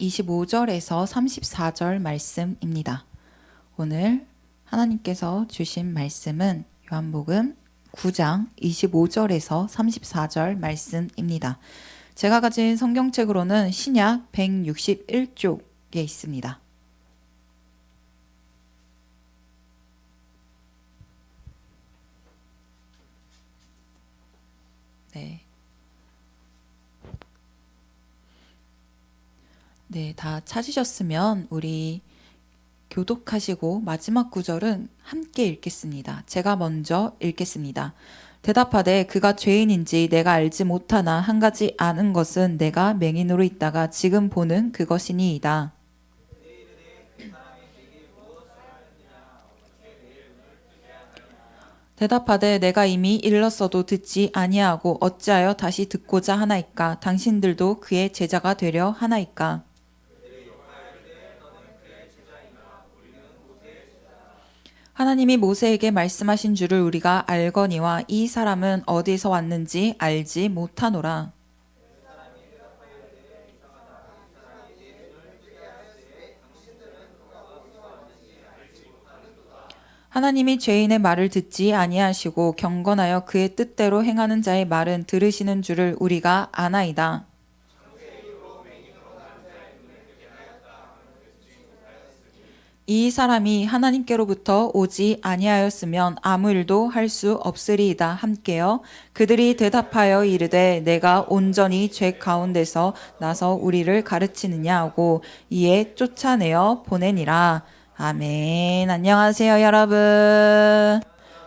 25절에서 34절 말씀입니다. 오늘 하나님께서 주신 말씀은 요한복음 9장 25절에서 34절 말씀입니다. 제가 가진 성경책으로는 신약 161쪽에 있습니다. 네, 다 찾으셨으면 우리 교독하시고 마지막 구절은 함께 읽겠습니다. 제가 먼저 읽겠습니다. 대답하되 그가 죄인인지 내가 알지 못하나 한 가지 아는 것은 내가 맹인으로 있다가 지금 보는 그것이니이다. 대답하되 내가 이미 일렀어도 듣지 아니하고 어찌하여 다시 듣고자 하나이까? 당신들도 그의 제자가 되려 하나이까? 하나님이 모세에게 말씀하신 줄을 우리가 알거니와 이 사람은 어디서 왔는지 알지 못하노라. 하나님이 죄인의 말을 듣지 아니하시고 경건하여 그의 뜻대로 행하는 자의 말은 들으시는 줄을 우리가 아나이다. 이 사람이 하나님께로부터 오지 아니하였으면 아무 일도 할 수 없으리이다. 함께요. 그들이 대답하여 이르되 내가 온전히 죄 가운데서 나서 우리를 가르치느냐 하고 이에 쫓아내어 보내니라. 아멘. 안녕하세요, 여러분.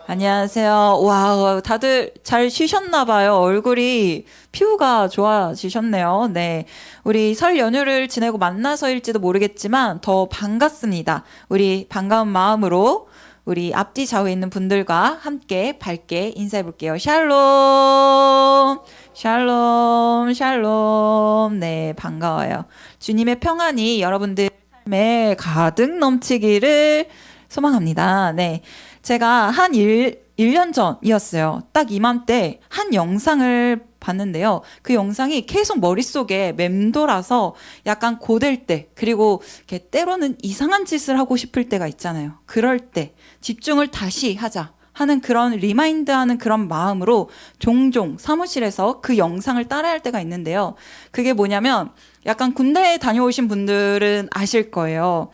안녕하세요. 와, 다들 잘 쉬셨나 봐요. 얼굴이 피부가 좋아지셨네요. 네. 우리 설 연휴를 지내고 만나서일지도 모르겠지만 더 반갑습니다. 우리 반가운 마음으로 우리 앞뒤 좌우에 있는 분들과 함께 밝게 인사해 볼게요. 샬롬. 샬롬. 샬롬. 네, 반가워요. 주님의 평안이 여러분들 삶에 가득 넘치기를 소망합니다. 네. 제가 한 1년 전이었어요. 딱 이맘때 한 영상을 봤는데요. 그 영상이 계속 머릿속에 맴돌아서 약간 고될 때, 그리고 이렇게 때로는 이상한 짓을 하고 싶을 때가 있잖아요. 그럴 때 집중을 다시 하자 하는 그런 리마인드 하는 그런 마음으로 종종 사무실에서 그 영상을 따라야 할 때가 있는데요. 그게 뭐냐면 약간 군대에 다녀오신 분들은 아실 거예요.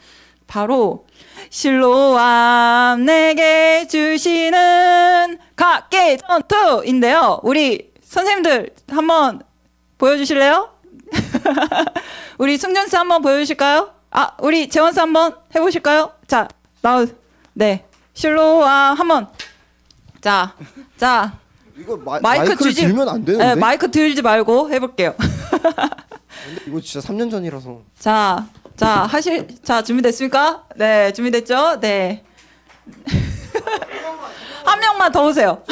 바로 실로암 내게 주시는 각계 전투인데요. 우리 선생님들 한번 보여주실래요? 우리 승준씨 한번 보여주실까요? 아, 우리 재원씨 한번 해보실까요? 자, 네. 실로암 한번. 자. 이거 마이크 주지, 들면 안 되는데? 네, 마이크 들지 말고 해볼게요. 근데 이거 진짜 3년 전이라서. 자, 준비됐습니까? 네, 준비됐죠? 네. 한 명만 더 오세요.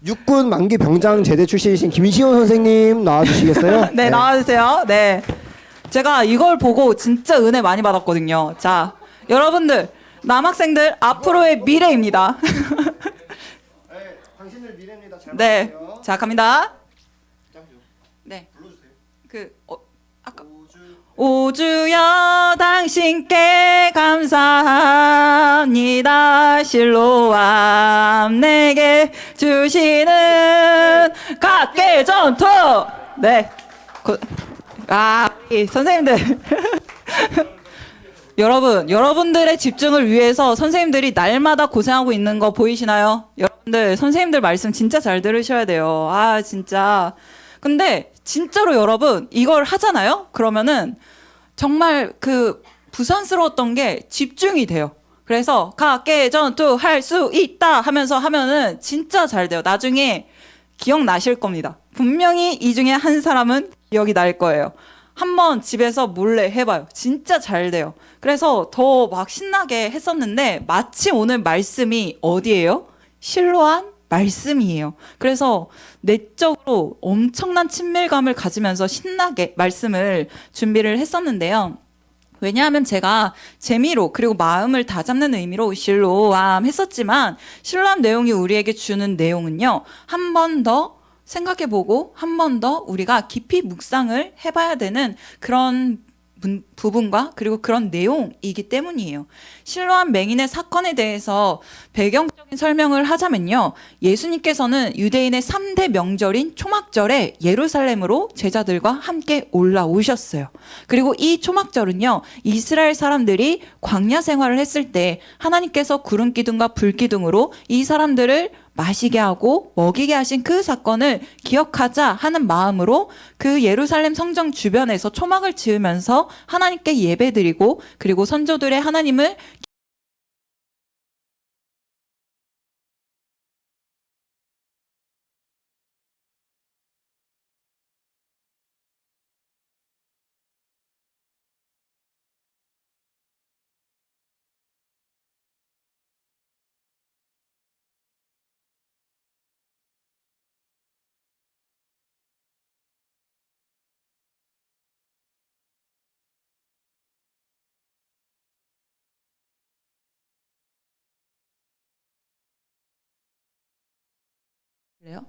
육군 만기 병장 제대 출신이신 김시호 선생님 나와주시겠어요? 네, 나와주세요. 네. 제가 이걸 보고 진짜 은혜 많이 받았거든요. 자, 여러분들, 남학생들 앞으로의 미래입니다. 네, 당신들 미래입니다. 잘 네. 부탁드려요. 자, 갑니다. 네. 불러주세요. 아까. 오주여 당신께 감사합니다. 실로암 내게 주시는 각계 전투. 네. 이 선생님들. 여러분들의 집중을 위해서 선생님들이 날마다 고생하고 있는 거 보이시나요? 여러분들, 선생님들 말씀 진짜 잘 들으셔야 돼요. 아, 진짜. 근데 진짜로 여러분 이걸 하잖아요? 그러면은 정말 부산스러웠던 게 집중이 돼요. 그래서 각계 전투 할 수 있다 하면서 하면은 진짜 잘 돼요. 나중에 기억나실 겁니다. 분명히 이 중에 한 사람은 기억이 날 거예요. 한번 집에서 몰래 해봐요. 진짜 잘 돼요. 그래서 더 막 신나게 했었는데 마침 오늘 말씀이 어디예요? 실로암 말씀이에요. 그래서 내적으로 엄청난 친밀감을 가지면서 신나게 말씀을 준비를 했었는데요. 왜냐하면 제가 재미로 그리고 마음을 다잡는 의미로 실로암 했었지만 실로암 내용이 우리에게 주는 내용은요. 한 번 더 생각해보고 한 번 더 우리가 깊이 묵상을 해봐야 되는 그런 부분과 그리고 그런 내용이기 때문이에요. 실로암 맹인의 사건에 대해서 배경적인 설명을 하자면요. 예수님께서는 유대인의 3대 명절인 초막절에 예루살렘으로 제자들과 함께 올라오셨어요. 그리고 이 초막절은요. 이스라엘 사람들이 광야 생활을 했을 때 하나님께서 구름 기둥과 불 기둥으로 이 사람들을 마시게 하고 먹이게 하신 그 사건을 기억하자 하는 마음으로 그 예루살렘 성전 주변에서 초막을 지으면서 하나님께 예배드리고 그리고 선조들의 하나님을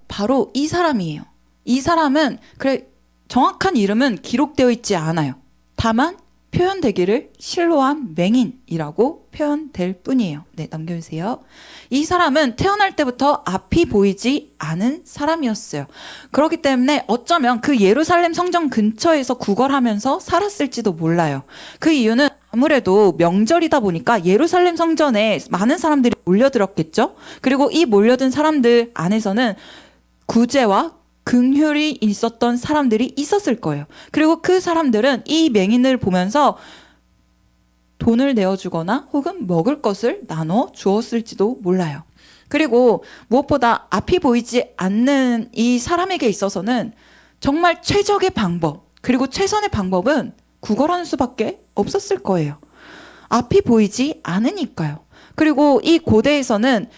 바로 이 사람이에요. 이 사람은 그래 정확한 이름은 기록되어 있지 않아요. 다만 표현되기를 실로암 맹인이라고 표현될 뿐이에요. 네, 넘겨주세요. 이 사람은 태어날 때부터 앞이 보이지 않은 사람이었어요. 그렇기 때문에 어쩌면 그 예루살렘 성전 근처에서 구걸하면서 살았을지도 몰라요. 그 이유는 아무래도 명절이다 보니까 예루살렘 성전에 많은 사람들이 몰려들었겠죠. 그리고 이 몰려든 사람들 안에서는 구제와 긍휼이 있었던 사람들이 있었을 거예요. 그리고 그 사람들은 이 맹인을 보면서 돈을 내어주거나 혹은 먹을 것을 나눠 주었을지도 몰라요. 그리고 무엇보다 앞이 보이지 않는 이 사람에게 있어서는 정말 최적의 방법, 그리고 최선의 방법은 구걸하는 수밖에 없었을 거예요. 앞이 보이지 않으니까요. 그리고 이 고대에서는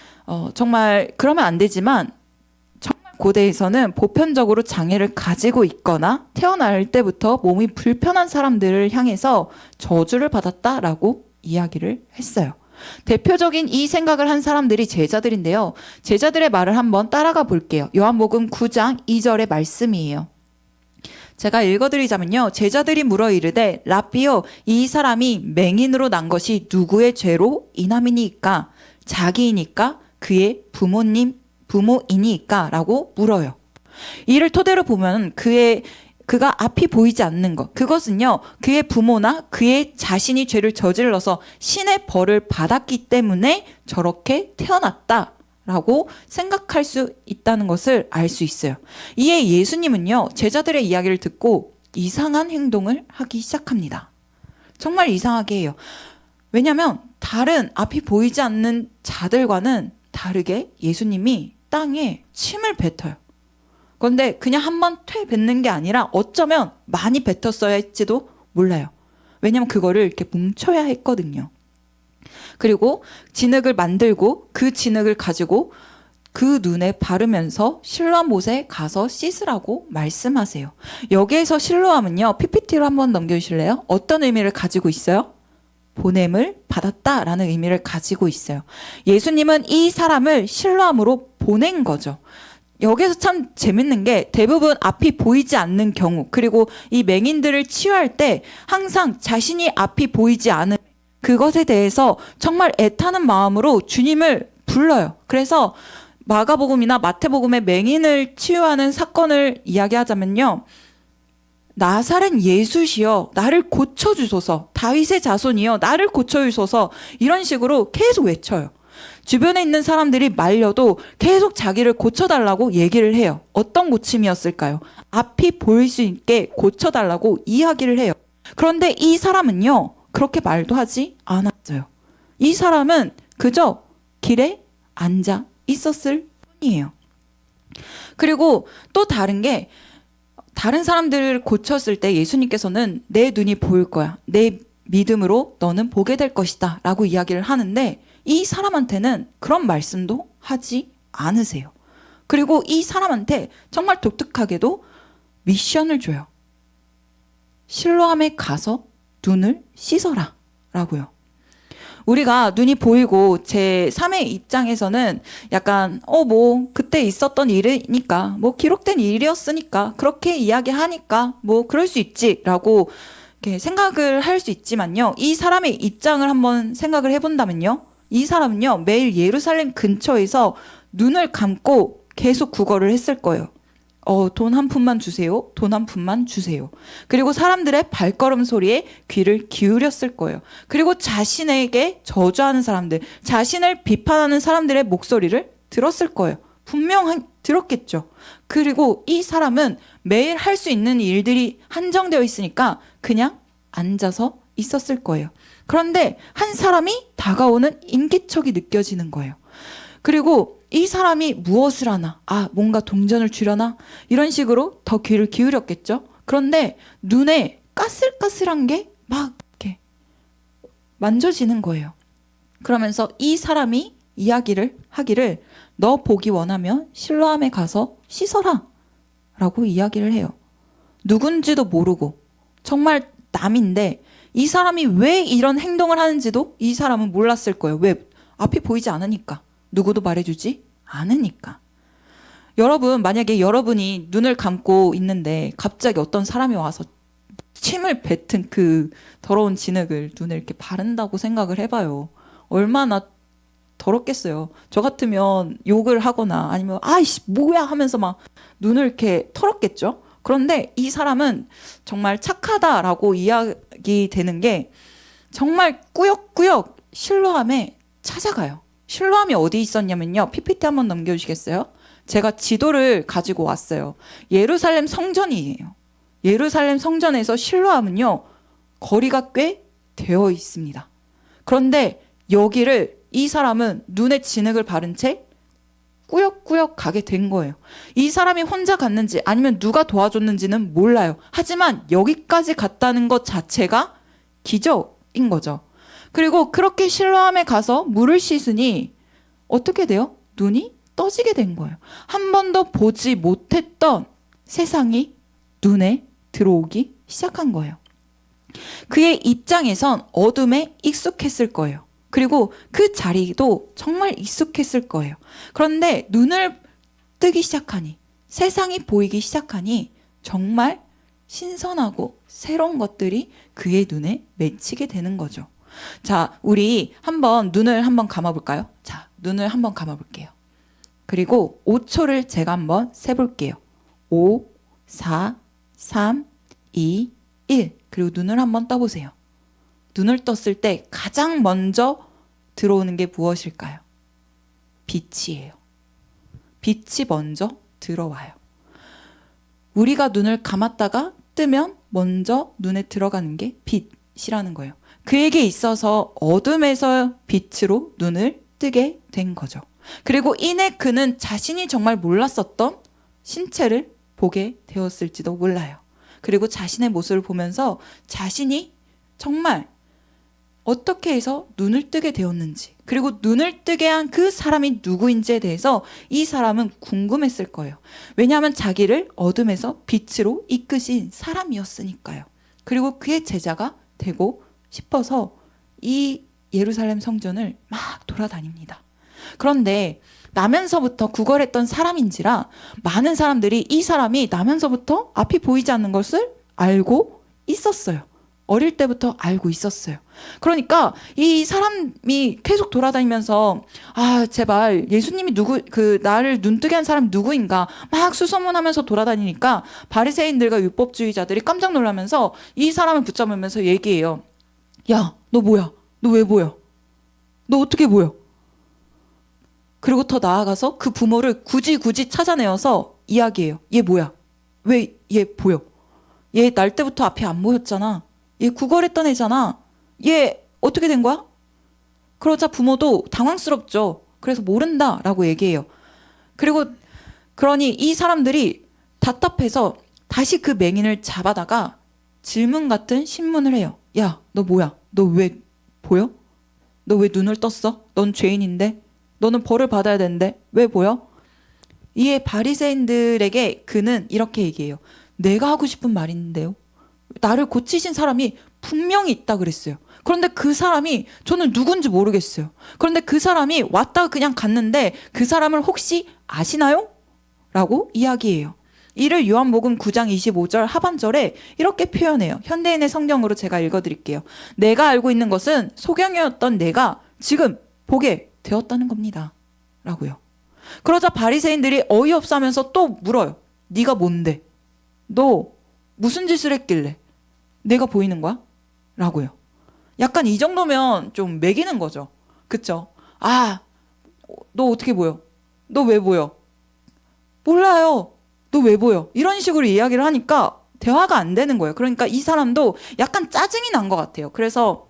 정말 그러면 안 되지만 고대에서는 보편적으로 장애를 가지고 있거나 태어날 때부터 몸이 불편한 사람들을 향해서 저주를 받았다라고 이야기를 했어요. 대표적인 이 생각을 한 사람들이 제자들인데요. 제자들의 말을 한번 따라가 볼게요. 요한복음 9장 2절의 말씀이에요. 제가 읽어드리자면요. 제자들이 물어 이르되 라삐요 이 사람이 맹인으로 난 것이 누구의 죄로 인함이니까 자기이니까 그의 부모이니까 라고 물어요. 이를 토대로 보면 그가 앞이 보이지 않는 것, 그것은요 그의 부모나 그의 자신이 죄를 저질러서 신의 벌을 받았기 때문에 저렇게 태어났다라고 생각할 수 있다는 것을 알 수 있어요. 이에 예수님은요 제자들의 이야기를 듣고 이상한 행동을 하기 시작합니다. 정말 이상하게 해요. 왜냐하면 다른 앞이 보이지 않는 자들과는 다르게 예수님이 땅에 침을 뱉어요. 그런데 그냥 한번 뱉는 게 아니라 어쩌면 많이 뱉었어야 할지도 몰라요. 왜냐면 그거를 이렇게 뭉쳐야 했거든요. 그리고 진흙을 만들고 그 진흙을 가지고 그 눈에 바르면서 실로암 못에 가서 씻으라고 말씀하세요. 여기에서 실로암은요, PPT로 한번 넘겨주실래요? 어떤 의미를 가지고 있어요? 보냄을 받았다라는 의미를 가지고 있어요. 예수님은 이 사람을 실로암으로 보낸 거죠. 여기서 참 재밌는 게 대부분 앞이 보이지 않는 경우, 그리고 이 맹인들을 치유할 때 항상 자신이 앞이 보이지 않은 그것에 대해서 정말 애타는 마음으로 주님을 불러요. 그래서 마가복음이나 마태복음의 맹인을 치유하는 사건을 이야기하자면요. 나사렛 예수시여 나를 고쳐주소서, 다윗의 자손이여 나를 고쳐주소서, 이런 식으로 계속 외쳐요. 주변에 있는 사람들이 말려도 계속 자기를 고쳐달라고 얘기를 해요. 어떤 고침이었을까요? 앞이 보일 수 있게 고쳐달라고 이야기를 해요. 그런데 이 사람은요 그렇게 말도 하지 않았어요. 이 사람은 그저 길에 앉아 있었을 뿐이에요. 그리고 또 다른 게, 다른 사람들을 고쳤을 때 예수님께서는 내 눈이 보일 거야, 내 믿음으로 너는 보게 될 것이다 라고 이야기를 하는데 이 사람한테는 그런 말씀도 하지 않으세요. 그리고 이 사람한테 정말 독특하게도 미션을 줘요. 실로암에 가서 눈을 씻어라 라고요. 우리가 눈이 보이고 제 3의 입장에서는 약간 뭐 그때 있었던 일이니까 뭐 기록된 일이었으니까 그렇게 이야기하니까 뭐 그럴 수 있지라고 이렇게 생각을 할 수 있지만요. 이 사람의 입장을 한번 생각을 해본다면요. 이 사람은요, 매일 예루살렘 근처에서 눈을 감고 계속 구걸을 했을 거예요. 돈 한 푼만 주세요. 돈 한 푼만 주세요. 그리고 사람들의 발걸음 소리에 귀를 기울였을 거예요. 그리고 자신에게 저주하는 사람들, 자신을 비판하는 사람들의 목소리를 들었을 거예요. 분명 들었겠죠. 그리고 이 사람은 매일 할 수 있는 일들이 한정되어 있으니까 그냥 앉아서 있었을 거예요. 그런데 한 사람이 다가오는 인기척이 느껴지는 거예요. 그리고 이 사람이 무엇을 하나, 뭔가 동전을 주려나? 이런 식으로 더 귀를 기울였겠죠. 그런데 눈에 까슬까슬한 게 막 이렇게 만져지는 거예요. 그러면서 이 사람이 이야기를 하기를 너 보기 원하면 실로암에 가서 씻어라 라고 이야기를 해요. 누군지도 모르고 정말 남인데 이 사람이 왜 이런 행동을 하는지도 이 사람은 몰랐을 거예요. 왜? 앞이 보이지 않으니까. 누구도 말해주지 않으니까. 여러분, 만약에 여러분이 눈을 감고 있는데 갑자기 어떤 사람이 와서 침을 뱉은 그 더러운 진흙을 눈에 이렇게 바른다고 생각을 해봐요. 얼마나 더럽겠어요. 저 같으면 욕을 하거나 아니면 아이씨 뭐야 하면서 막 눈을 이렇게 털었겠죠. 그런데 이 사람은 정말 착하다라고 이야기되는 게 정말 꾸역꾸역 실로암에 찾아가요. 실로암이 어디 있었냐면요. PPT 한번 넘겨주시겠어요? 제가 지도를 가지고 왔어요. 예루살렘 성전이에요. 예루살렘 성전에서 실로암은요. 거리가 꽤 되어 있습니다. 그런데 여기를 이 사람은 눈에 진흙을 바른 채 꾸역꾸역 가게 된 거예요. 이 사람이 혼자 갔는지 아니면 누가 도와줬는지는 몰라요. 하지만 여기까지 갔다는 것 자체가 기적인 거죠. 그리고 그렇게 실로암에 가서 물을 씻으니 어떻게 돼요? 눈이 떠지게 된 거예요. 한 번도 보지 못했던 세상이 눈에 들어오기 시작한 거예요. 그의 입장에선 어둠에 익숙했을 거예요. 그리고 그 자리도 정말 익숙했을 거예요. 그런데 눈을 뜨기 시작하니, 세상이 보이기 시작하니 정말 신선하고 새로운 것들이 그의 눈에 맺히게 되는 거죠. 자, 우리 눈을 한번 감아볼까요? 자, 눈을 한번 감아볼게요. 그리고 5초를 제가 한번 세볼게요. 5, 4, 3, 2, 1. 그리고 눈을 한번 떠보세요. 눈을 떴을 때 가장 먼저 들어오는 게 무엇일까요? 빛이에요. 빛이 먼저 들어와요. 우리가 눈을 감았다가 뜨면 먼저 눈에 들어가는 게 빛이라는 거예요. 그에게 있어서 어둠에서 빛으로 눈을 뜨게 된 거죠. 그리고 이내 그는 자신이 정말 몰랐었던 신체를 보게 되었을지도 몰라요. 그리고 자신의 모습을 보면서 자신이 정말 어떻게 해서 눈을 뜨게 되었는지, 그리고 눈을 뜨게 한 그 사람이 누구인지에 대해서 이 사람은 궁금했을 거예요. 왜냐하면 자기를 어둠에서 빛으로 이끄신 사람이었으니까요. 그리고 그의 제자가 되고 싶어서 이 예루살렘 성전을 막 돌아다닙니다. 그런데 나면서부터 구걸했던 사람인지라 많은 사람들이 이 사람이 나면서부터 앞이 보이지 않는 것을 알고 있었어요. 어릴 때부터 알고 있었어요. 그러니까 이 사람이 계속 돌아다니면서 제발 예수님이 나를 눈뜨게 한 사람이 누구인가 막 수소문하면서 돌아다니니까 바리새인들과 율법주의자들이 깜짝 놀라면서 이 사람을 붙잡으면서 얘기해요. 야, 너 뭐야? 너 왜 보여? 너 어떻게 보여? 그리고 더 나아가서 그 부모를 굳이 찾아내어서 이야기해요. 얘 뭐야? 왜 얘 보여? 얘 날 때부터 앞이 안 보였잖아. 얘 구걸했던 애잖아. 얘 어떻게 된 거야? 그러자 부모도 당황스럽죠. 그래서 모른다라고 얘기해요. 그러니 이 사람들이 답답해서 다시 그 맹인을 잡아다가 질문 같은 신문을 해요. 야, 너 뭐야? 너 왜 보여? 너 왜 눈을 떴어? 넌 죄인인데? 너는 벌을 받아야 되는데 왜 보여? 이에 바리새인들에게 그는 이렇게 얘기해요. 내가 하고 싶은 말인데요. 나를 고치신 사람이 분명히 있다 그랬어요. 그런데 그 사람이 저는 누군지 모르겠어요. 그런데 그 사람이 왔다가 그냥 갔는데 그 사람을 혹시 아시나요? 라고 이야기해요. 이를 요한복음 9장 25절 하반절에 이렇게 표현해요. 현대인의 성경으로 제가 읽어드릴게요. 내가 알고 있는 것은 소경이었던 내가 지금 보게 되었다는 겁니다. 라고요. 그러자 바리새인들이 어이없어 하면서 또 물어요. 네가 뭔데? 너 무슨 짓을 했길래 내가 보이는 거야? 라고요. 약간 이 정도면 좀 매기는 거죠. 그쵸? 아, 너 어떻게 보여? 너 왜 보여? 몰라요. 너 왜 보여? 이런 식으로 이야기를 하니까 대화가 안 되는 거예요. 그러니까 이 사람도 약간 짜증이 난 것 같아요. 그래서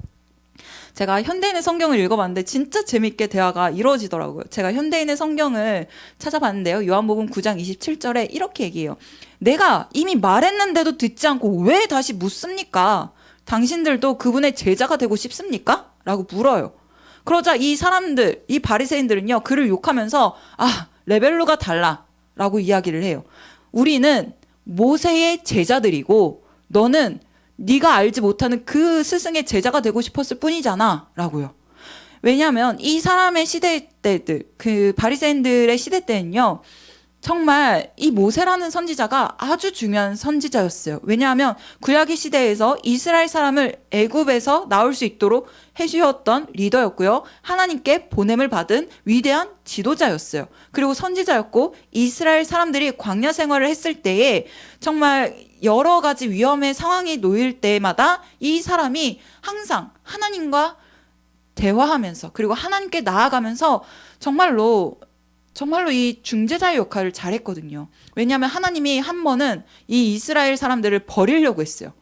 제가 현대인의 성경을 읽어봤는데 진짜 재밌게 대화가 이루어지더라고요. 제가 현대인의 성경을 찾아봤는데요. 요한복음 9장 27절에 이렇게 얘기해요. 내가 이미 말했는데도 듣지 않고 왜 다시 묻습니까? 당신들도 그분의 제자가 되고 싶습니까? 라고 물어요. 그러자 이 사람들, 이 바리새인들은요, 그를 욕하면서 레벨로가 달라 라고 이야기를 해요. 우리는 모세의 제자들이고 너는 네가 알지 못하는 그 스승의 제자가 되고 싶었을 뿐이잖아 라고요. 왜냐하면 이 사람의 시대 때들, 그 바리새인들의 시대 때는요, 정말 이 모세라는 선지자가 아주 중요한 선지자였어요. 왜냐하면 구약의 시대에서 이스라엘 사람을 애굽에서 나올 수 있도록 해주었던 리더였고요. 하나님께 보냄을 받은 위대한 지도자였어요. 그리고 선지자였고 이스라엘 사람들이 광야 생활을 했을 때에 정말 여러 가지 위험의 상황이 놓일 때마다 이 사람이 항상 하나님과 대화하면서 그리고 하나님께 나아가면서 정말로 이 중재자의 역할을 잘했거든요. 왜냐하면 하나님이 한 번은 이 이스라엘 사람들을 버리려고 했어요.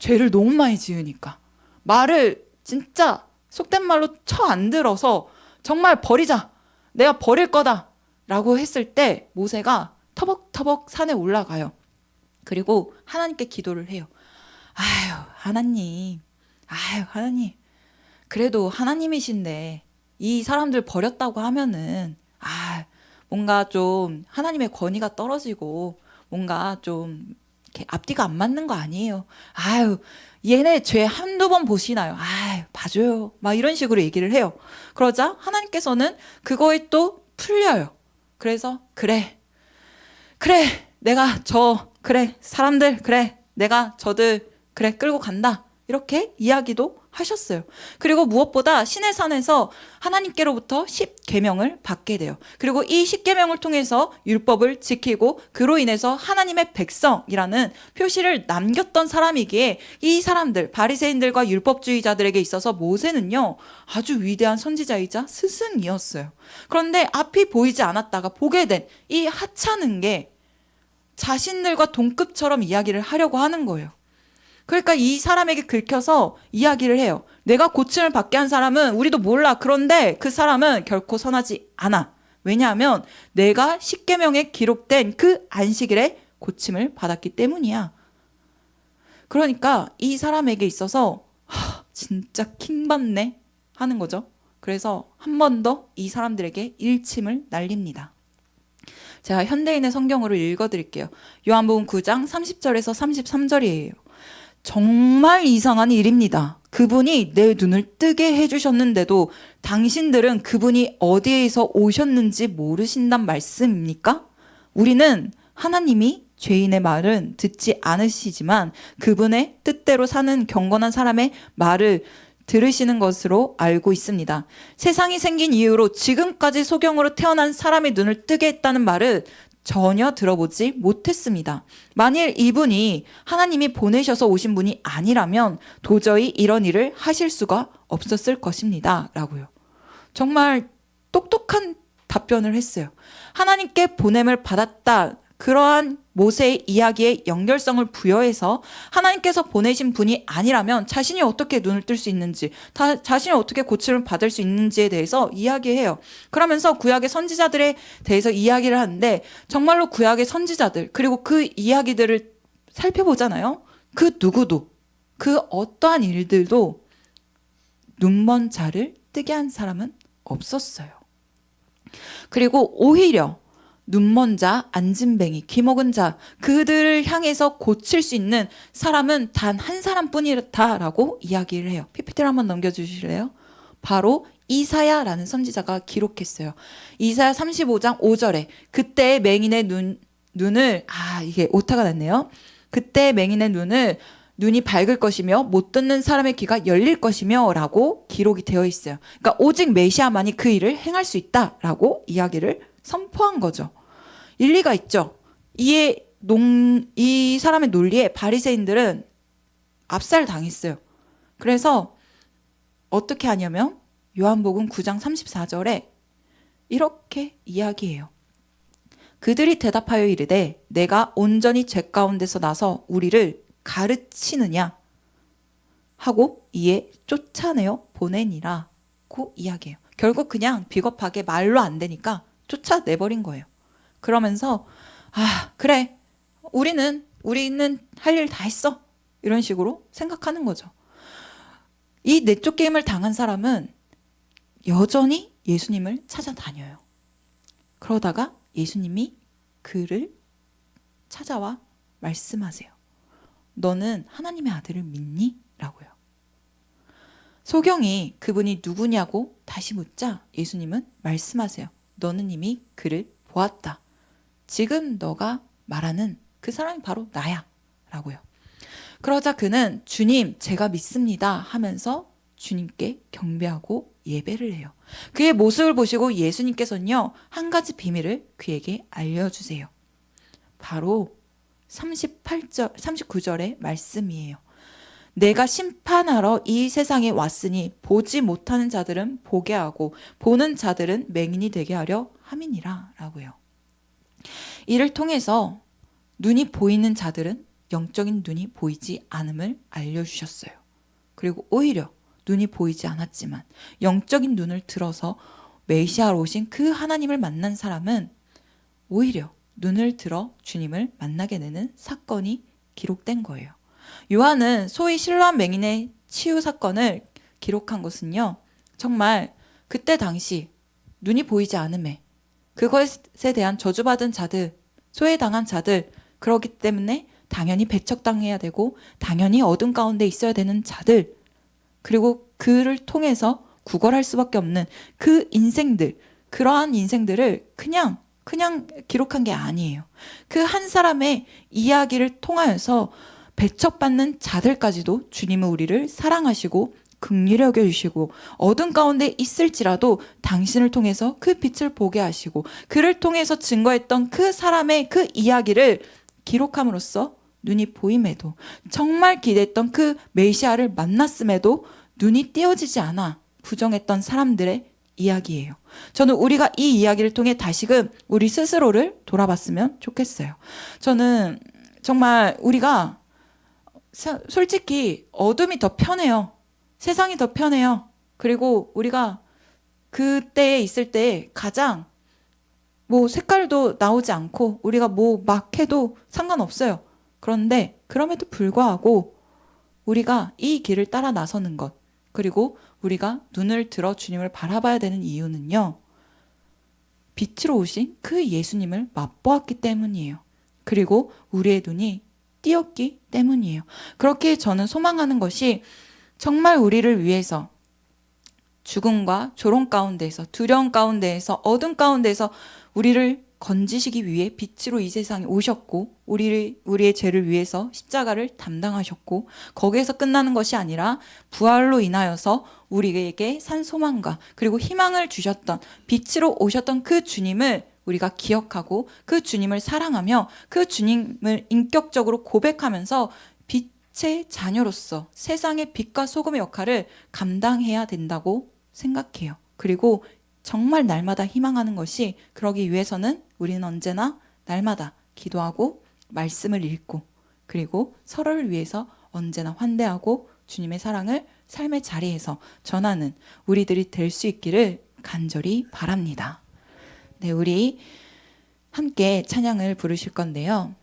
죄를 너무 많이 지으니까. 말을 진짜 속된 말로 쳐 안 들어서 정말 버리자. 내가 버릴 거다. 라고 했을 때 모세가 터벅터벅 산에 올라가요. 그리고 하나님께 기도를 해요. 하나님. 그래도 하나님이신데 이 사람들 버렸다고 하면은 뭔가 좀 하나님의 권위가 떨어지고 뭔가 좀 이렇게 앞뒤가 안 맞는 거 아니에요. 얘네 죄 한두 번 보시나요? 봐줘요. 막 이런 식으로 얘기를 해요. 그러자 하나님께서는 그거에 또 풀려요. 그래서 그래 사람들 내가 저들 끌고 간다. 이렇게 이야기도 하셨어요. 그리고 무엇보다 시내 산에서 하나님께로부터 10계명을 받게 돼요. 그리고 이 10계명을 통해서 율법을 지키고 그로 인해서 하나님의 백성이라는 표시를 남겼던 사람이기에 이 사람들 바리새인들과 율법주의자들에게 있어서 모세는요 아주 위대한 선지자이자 스승이었어요. 그런데 앞이 보이지 않았다가 보게 된 이 하찮은 게 자신들과 동급처럼 이야기를 하려고 하는 거예요. 그러니까 이 사람에게 긁혀서 이야기를 해요. 내가 고침을 받게 한 사람은 우리도 몰라. 그런데 그 사람은 결코 선하지 않아. 왜냐하면 내가 십계명에 기록된 그 안식일에 고침을 받았기 때문이야. 그러니까 이 사람에게 있어서 진짜 킹받네 하는 거죠. 그래서 한 번 더 이 사람들에게 일침을 날립니다. 제가 현대인의 성경으로 읽어드릴게요. 요한복음 9장 30절에서 33절이에요. 정말 이상한 일입니다. 그분이 내 눈을 뜨게 해주셨는데도 당신들은 그분이 어디에서 오셨는지 모르신단 말씀입니까? 우리는 하나님이 죄인의 말은 듣지 않으시지만 그분의 뜻대로 사는 경건한 사람의 말을 들으시는 것으로 알고 있습니다. 세상이 생긴 이후로 지금까지 소경으로 태어난 사람의 눈을 뜨게 했다는 말을 전혀 들어보지 못했습니다. 만일 이분이 하나님이 보내셔서 오신 분이 아니라면 도저히 이런 일을 하실 수가 없었을 것입니다. 라고요. 정말 똑똑한 답변을 했어요. 하나님께 보냄을 받았다. 그러한 모세의 이야기에 연결성을 부여해서 하나님께서 보내신 분이 아니라면 자신이 어떻게 눈을 뜰 수 있는지, 자신이 어떻게 고침을 받을 수 있는지에 대해서 이야기해요. 그러면서 구약의 선지자들에 대해서 이야기를 하는데 정말로 구약의 선지자들 그리고 그 이야기들을 살펴보잖아요. 그 누구도 그 어떠한 일들도 눈먼 자를 뜨게 한 사람은 없었어요. 그리고 오히려 눈먼 자, 앉은뱅이, 귀먹은 자, 그들을 향해서 고칠 수 있는 사람은 단 한 사람뿐이다라고 이야기를 해요. PPT를 한번 넘겨주실래요? 바로 이사야라는 선지자가 기록했어요. 이사야 35장 5절에 그때 맹인의 눈을 이게 오타가 났네요. 그때 맹인의 눈이 밝을 것이며 못 듣는 사람의 귀가 열릴 것이며 라고 기록이 되어 있어요. 그러니까 오직 메시아만이 그 일을 행할 수 있다라고 이야기를 선포한 거죠. 일리가 있죠. 이 사람의 논리에 바리새인들은 압살당했어요. 그래서 어떻게 하냐면 요한복음 9장 34절에 이렇게 이야기해요. 그들이 대답하여 이르되 내가 온전히 죄 가운데서 나서 우리를 가르치느냐 하고 이에 쫓아내어 보내니라고 이야기해요. 결국 그냥 비겁하게 말로 안 되니까 쫓아내버린 거예요. 그러면서 그래 우리는 할 일 다 했어 이런 식으로 생각하는 거죠. 이 내쫓김을 당한 사람은 여전히 예수님을 찾아다녀요. 그러다가 예수님이 그를 찾아와 말씀하세요. 너는 하나님의 아들을 믿니? 라고요. 소경이 그분이 누구냐고 다시 묻자 예수님은 말씀하세요. 너는 이미 그를 보았다. 지금 너가 말하는 그 사람이 바로 나야. 라고요. 그러자 그는 주님 제가 믿습니다 하면서 주님께 경배하고 예배를 해요. 그의 모습을 보시고 예수님께서는요 한 가지 비밀을 그에게 알려주세요. 바로 39절의 말씀이에요. 내가 심판하러 이 세상에 왔으니 보지 못하는 자들은 보게 하고 보는 자들은 맹인이 되게 하려 함이니라 라고요. 이를 통해서 눈이 보이는 자들은 영적인 눈이 보이지 않음을 알려주셨어요. 그리고 오히려 눈이 보이지 않았지만 영적인 눈을 들어서 메시아로 오신 그 하나님을 만난 사람은 오히려 눈을 들어 주님을 만나게 되는 사건이 기록된 거예요. 요한은 소위 실로암 맹인의 치유 사건을 기록한 것은요. 정말 그때 당시 눈이 보이지 않음에 그것에 대한 저주받은 자들, 소외당한 자들, 그렇기 때문에 당연히 배척당해야 되고 당연히 어둠 가운데 있어야 되는 자들, 그리고 그를 통해서 구걸할 수밖에 없는 그 인생들, 그러한 인생들을 그냥 기록한 게 아니에요. 그 한 사람의 이야기를 통하여서 배척받는 자들까지도 주님은 우리를 사랑하시고 긍휼히 여겨주시고 어둠 가운데 있을지라도 당신을 통해서 그 빛을 보게 하시고 그를 통해서 증거했던 그 사람의 그 이야기를 기록함으로써 눈이 보임에도 정말 기대했던 그 메시아를 만났음에도 눈이 띄어지지 않아 부정했던 사람들의 이야기예요. 저는 우리가 이 이야기를 통해 다시금 우리 스스로를 돌아봤으면 좋겠어요. 저는 정말 우리가 솔직히 어둠이 더 편해요. 세상이 더 편해요. 그리고 우리가 그때에 있을 때 가장 색깔도 나오지 않고 우리가 막 해도 상관없어요. 그런데 그럼에도 불구하고 우리가 이 길을 따라 나서는 것, 그리고 우리가 눈을 들어 주님을 바라봐야 되는 이유는요. 빛으로 오신 그 예수님을 맛보았기 때문이에요. 그리고 우리의 눈이 띄었기 때문이에요. 그렇게 저는 소망하는 것이 정말 우리를 위해서 죽음과 조롱 가운데에서 두려움 가운데에서 어둠 가운데에서 우리를 건지시기 위해 빛으로 이 세상에 오셨고 우리의 죄를 위해서 십자가를 담당하셨고 거기에서 끝나는 것이 아니라 부활로 인하여서 우리에게 산 소망과 그리고 희망을 주셨던 빛으로 오셨던 그 주님을 우리가 기억하고 그 주님을 사랑하며 그 주님을 인격적으로 고백하면서 빛의 자녀로서 세상의 빛과 소금의 역할을 감당해야 된다고 생각해요. 그리고 정말 날마다 희망하는 것이 그러기 위해서는 우리는 언제나 날마다 기도하고 말씀을 읽고 그리고 서로를 위해서 언제나 환대하고 주님의 사랑을 삶의 자리에서 전하는 우리들이 될 수 있기를 간절히 바랍니다. 네, 우리 함께 찬양을 부르실 건데요.